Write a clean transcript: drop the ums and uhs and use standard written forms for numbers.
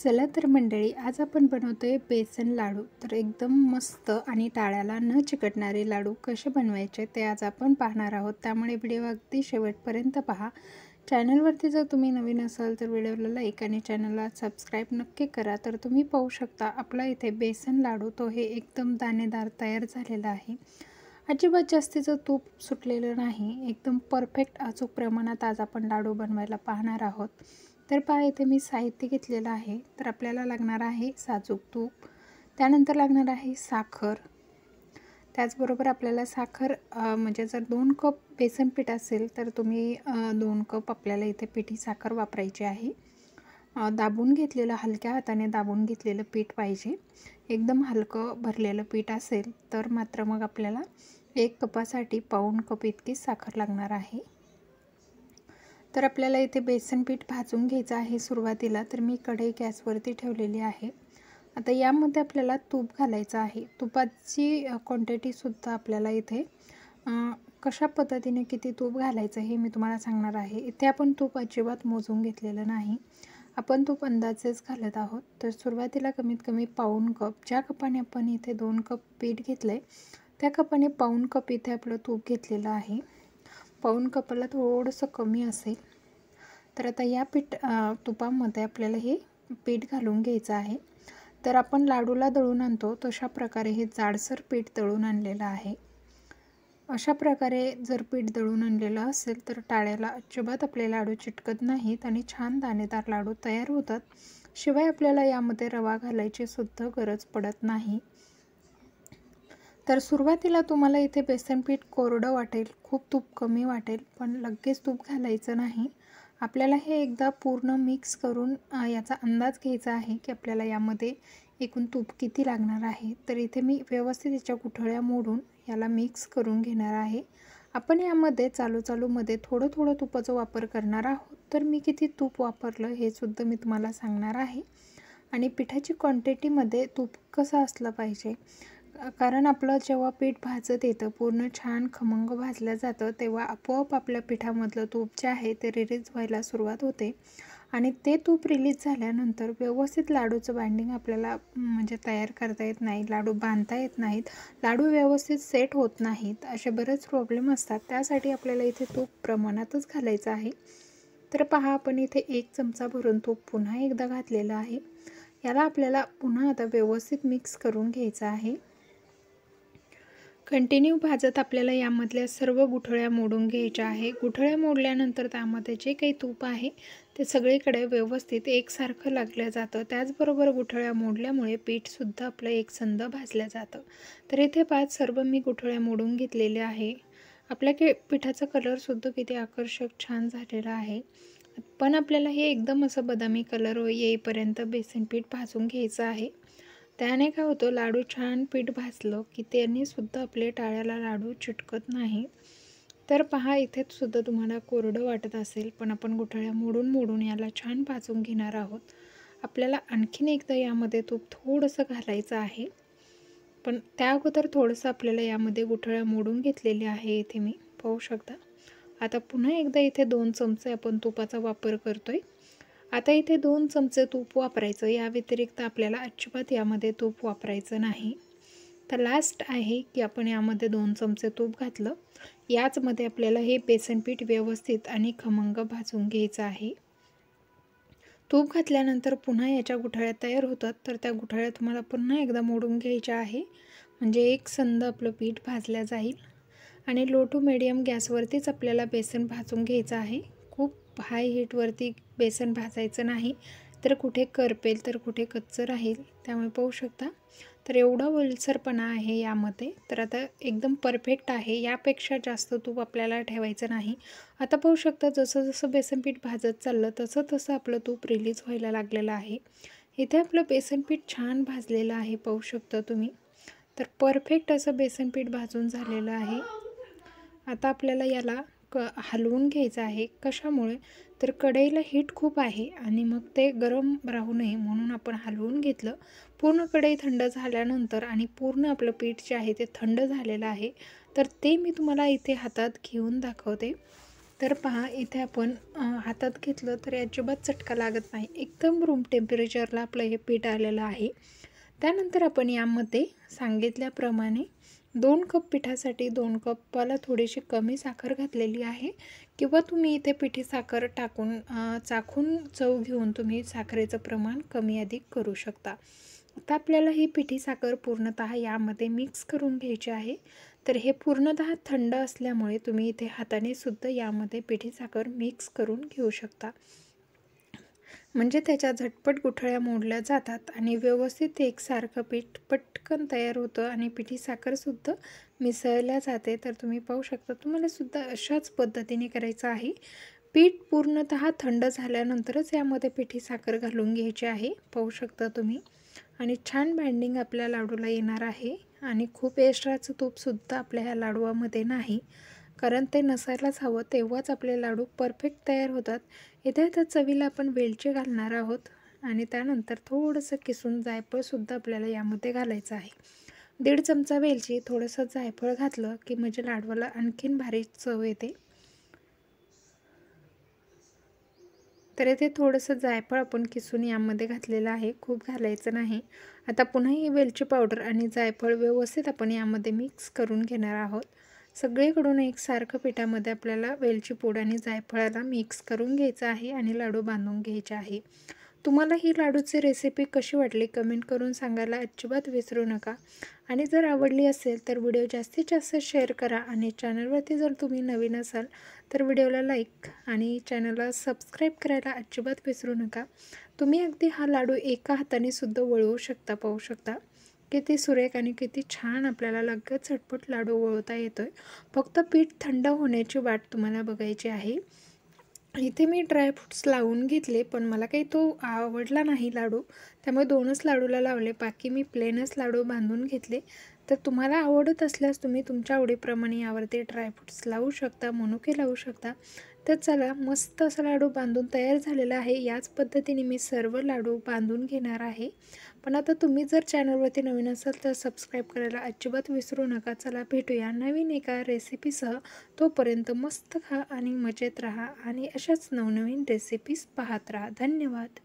चला तर मंडळी, आज आपण बनवतोय बेसन लाडू। तर एकदम मस्त आणि टाळ्याला न चिकटणारे लाडू कसे बनवायचे ते आज आपण पाहणार आहोत। त्यामुळे व्हिडिओ अगदी शेवटपर्यंत पहा। चॅनलवरती जर तुम्ही नवीन असाल तर व्हिडिओला लाईक आणि चॅनलला सबस्क्राईब नक्की करा। तर तुम्ही पाहू शकता आपला इथे बेसन लाडू तो हे एकदम दाणेदार तयार झालेला आहे। अजिबात जास्तीचं तूप सुटलेलं नाही, एकदम परफेक्ट अचूक प्रमाणात आज आपण लाडू बनवायला पाहणार आहोत। तर पहा, इथे मी साहित्य घेतलेलं आहे। तर आपल्याला लागणार आहे साजूक तूप, त्यानंतर लागणार आहे साखर, त्याचबरोबर आपल्याला साखर म्हणजे जर 2 कप बेसन पीठ असेल तर तुम्ही 2 कप आपल्याला इथे पिठी साखर वापरायची आहे। दाबून घेतलेलं, हलक्या हाताने दाबून घेतलेलं पीठ पाहिजे। एकदम हलकं भरलेलं पीठ असेल तर मात्र मग आपल्याला 1 कपासाठी पाऊण कप इतकी साखर लागणार आहे। तर आपल्याला इथे बेसन पीठ भाजून घ्यायचं आहे। सुरुवातीला तर मी कढई गॅसवरती ठेवलेली आहे। आता यामध्ये आपल्याला तूप घालायचं आहे। तुपाची क्वांटिटीसुद्धा आपल्याला इथे कशा पद्धतीने किती तूप घालायचं हे मी तुम्हाला सांगणार आहे। इथे आपण तूप अजिबात मोजून घेतलेलं नाही, आपण तूप अंदाजेच घालत आहोत। तर सुरुवातीला कमीत कमी पाऊण कप, ज्या कपाने आपण इथे 2 कप पीठ घेतलं आहे त्या कपाने पाऊण कप इथे आपलं तूप घेतलेलं आहे। पाऊण कपाला थोडंसं कमी असेल। तर आता या तुपामध्ये आपल्याला हे पीठ घालून घ्यायचं आहे। तर आपण लाडूला दळून आणतो तशा प्रकारे हे जाडसर पीठ दळून आणलेलं आहे। अशा प्रकारे जर पीठ दळून आणलेलं असेल तर टाळ्याला अजिबात आपले लाडू चिटकत नाहीत आणि छान दाणेदार लाडू तयार होतात। शिवाय आपल्याला यामध्ये रवा घालायची सुद्धा गरज पडत नाही। तर सुरुवातीला तुम्हाला इथे बेसन पीठ कोरडं वाटेल, खूप तूप कमी वाटेल, पण लगेच तूप घालायचं नाही। आपल्याला हे एकदा पूर्ण मिक्स करून याचा अंदाज घ्यायचा आहे की आपल्याला यामध्ये एकूण तूप किती लागणार आहे। तर इथे मी व्यवस्थित याच्या गुठळ्या मोडून याला मिक्स करून घेणार आहे। आपण यामध्ये चालूमध्ये थोडं थोडं तुपाचा वापर करणार आहोत। तर मी किती तूप वापरलं हे सुद्धा मी तुम्हाला सांगणार आहे। आणि पिठाची क्वांटिटीमध्ये तूप कसं असलं पाहिजे, कारण आपलं जेव्हा पीठ भाजत येतं, पूर्ण छान खमंग भाजलं जातं, तेव्हा आपोआप आपल्या पिठामधलं तूप जे आहे ते रिलीज व्हायला सुरुवात होते। आणि ते तूप रिलीज झाल्यानंतर व्यवस्थित लाडूचं बाइंडिंग आपल्याला म्हणजे तयार करता येत नाही, लाडू बांधता येत नाहीत, लाडू व्यवस्थित सेट होत नाहीत, असे बरेच प्रॉब्लेम असतात। त्यासाठी आपल्याला इथे तूप प्रमाणातच घालायचं आहे। तर पहा, आपण इथे 1 चमचा भरून तूप पुन्हा एकदा घातलेलं आहे। याला आपल्याला पुन्हा आता व्यवस्थित मिक्स करून घ्यायचं आहे। कंटिन्यू भाजत आपल्याला यामधल्या सर्व गुठळ्या मोडून घ्यायच्या आहे। गुठळ्या मोडल्यानंतर त्यामध्ये जे काही तूप आहे ते सगळीकडे व्यवस्थित एकसारखं लागलं जातं। त्याचबरोबर गुठळ्या मोडल्यामुळे पीठसुद्धा आपलं एकसंध भाजलं जातं। तर इथे 5 सर्व मी गुठळ्या मोडून घेतलेले आहे। आपल्या पिठाचा कलरसुद्धा किती आकर्षक छान झालेला आहे। पण आपल्याला हे एकदम असं बदामी कलर येईपर्यंत बेसन पीठ भाजून घ्यायचं आहे। त्याने काय होतं, लाडू छान पीठ भाजलं की त्यांनी सुद्धा आपले टाळ्याला लाडू चिटकत नाही। तर पहा, इथे सुद्धा तुम्हाला कोरडं वाटत असेल, पण आपण गुठळ्या मोडून याला छान भाजून घेणार आहोत। आपल्याला आणखीन एकदा यामध्ये तूप थोडंसं घालायचं आहे, पण त्या अगोदर थोडंसं आपल्याला यामध्ये गुठळ्या मोडून घेतलेले आहे, इथे मी पाहू शकता। आता पुन्हा एकदा इथे 2 चमचे आपण तुपाचा वापर करतोय। आता इथे 2 चमचे तूप वापरायचं, या व्यतिरिक्त आपल्याला अजिबात यामध्ये तूप वापरायचं नाही। तर लास्ट आहे की आपण यामध्ये 2 चमचे तूप घातलं। याचमध्ये आपल्याला हे बेसन पीठ व्यवस्थित आणि खमंग भाजून घ्यायचं आहे। तूप घातल्यानंतर पुन्हा याच्या गुठळ्या तयार होतात, तर त्या गुठळ्या तुम्हाला पुन्हा एकदा मोडून घ्यायच्या आहे, म्हणजे एकसंध आपलं पीठ भाजलं जाईल। आणि लो टू मीडियम गॅसवरतीच आपल्याला बेसन भाजून घ्यायचं आहे। खूप हाय हीटवरती बेसन भाजायचं नाही, तर कुठे करपेल तर कुठे कच्चं राहील। त्यामुळे पाहू शकता, तर एवढा ओलसरपणा आहे यामध्ये। तर आता एकदम परफेक्ट आहे, यापेक्षा जास्त तूप आपल्याला ठेवायचं नाही। आता पाहू शकता, जसं जसं बेसन पीठ भाजत चाललं तसं तसं आपलं तूप रिलीज व्हायला लागलेलं आहे। इथे आपलं बेसन पीठ छान भाजलेलं आहे, पाहू शकता तुम्ही। तर परफेक्ट असं बेसन पीठ भाजून झालेलं आहे। आता आपल्याला याला हलवून घ्यायचं आहे। कशामुळे, तर कढईला हीट खूप आहे आणि मग ते गरम राहू नये म्हणून आपण हलवून घेतलं। पूर्ण कढई थंड झाल्यानंतर आणि पूर्ण आपलं पीठ जे आहे ते थंड झालेलं आहे, तर ते मी तुम्हाला इथे हातात घेऊन दाखवते। तर पहा इथे आपण हातात घेतलं तर अजिबात चटका लागत नाही. एकदम रूम टेम्परेचरला आपलं हे पीठ आलेलं आहे. त्यानंतर आपण यामध्ये सांगितल्याप्रमाणे 2 कप पिठासाठी 2 कपाला थोडीशी कमी साखर घातलेली आहे किंवा तुम्ही इथे पिठी साखर टाकून चाखून चव घेऊन तुम्ही साखरेचं प्रमाण कमी अधिक करू शकता. आता आपल्याला ही पिठी साखर पूर्णतः यामध्ये मिक्स करून घ्यायची आहे. तर हे पूर्णतः थंड असल्यामुळे तुम्ही इथे हाताने सुद्धा यामध्ये पिठी साखर मिक्स करून घेऊ शकता. म्हणजे त्याच्या झटपट गुठळ्या मोडल्या जातात आणि व्यवस्थित एकसारखं पीठ पटकन तयार होतं आणि पिठी साखरसुद्धा मिसळल्या जाते. तर तुम्ही पाहू शकता, तुम्हाला सुद्धा अशाच पद्धतीने करायचं आहे. पीठ पूर्णतः थंड झाल्यानंतरच यामध्ये पिठी साखर घालून घ्यायची आहे, पाहू शकता तुम्ही. आणि छान बाइंडिंग आपल्या लाडूला येणार आहे आणि खूप एक्स्ट्राचं तूपसुद्धा आपल्या ह्या लाडूमध्ये नाही, कारण ते नसायलाच हवं, तेव्हाच आपले लाडू परफेक्ट तयार होतात. इथे आता चवीला आपण वेलची घालणार आहोत आणि त्यानंतर थोडंसं किसून जायफळसुद्धा आपल्याला यामध्ये घालायचं आहे. 1.5 चमचा वेलची, थोडंसं जायफळ घातलं की म्हणजे लाडवाला आणखीन भारी चव येते. तर इथे थोडंसं जायफळ आपण किसून यामध्ये घातलेलं आहे, खूप घालायचं नाही. आता पुन्हा ही वेलची पावडर आणि जायफळ व्यवस्थित आपण यामध्ये मिक्स करून घेणार आहोत. सगळीकडून एकसारखं पिठामध्ये आपल्याला वेलची पूड आणि जायफळाला मिक्स करून घ्यायचं आहे आणि लाडू बांधून घ्यायचे आहे. तुम्हाला ही लाडूची रेसिपी कशी वाटली कमेंट करून सांगायला अजिबात विसरू नका. आणि जर आवडली असेल तर व्हिडिओ जास्तीत जास्त शेअर करा आणि चॅनलवरती जर तुम्ही नवीन असाल तर व्हिडिओला लाईक आणि चॅनलला सबस्क्राईब करायला अजिबात विसरू नका. तुम्ही अगदी हा लाडू एका हाताने सुद्धा वळवू शकता, पाहू शकता किती सुरेख आणि किती छान आपल्याला लगेच झटपट लाडू वळवता येतोय. फक्त पीठ थंड होण्याची वाट तुम्हाला बघायची आहे. इथे मी ड्रायफ्रूट्स लावून घेतले, पण मला काही तो आवडला नाही लाडू, त्यामुळे 2च लाडूला लावले, बाकी मी प्लेनच लाडू बांधून घेतले. तर तुम्हाला आवडत असल्यास तुम्ही तुमच्या आवडीप्रमाणे यावरती ड्रायफ्रूट्स लावू शकता, मनुके लावू शकता. तर चला, मस्त असा लाडू बांधून तयार झालेला आहे. याच पद्धतीने मी सर्व लाडू बांधून घेणार आहे. पण आता तुम्ही जर चॅनलवरती नवीन असाल तर सबस्क्राईब करायला अजिबात विसरू नका. चला, भेटूया नवीन एका रेसिपीसह. तोपर्यंत मस्त खा आणि मजेत राहा आणि अशाच नवनवीन रेसिपीज पाहत राहा. धन्यवाद.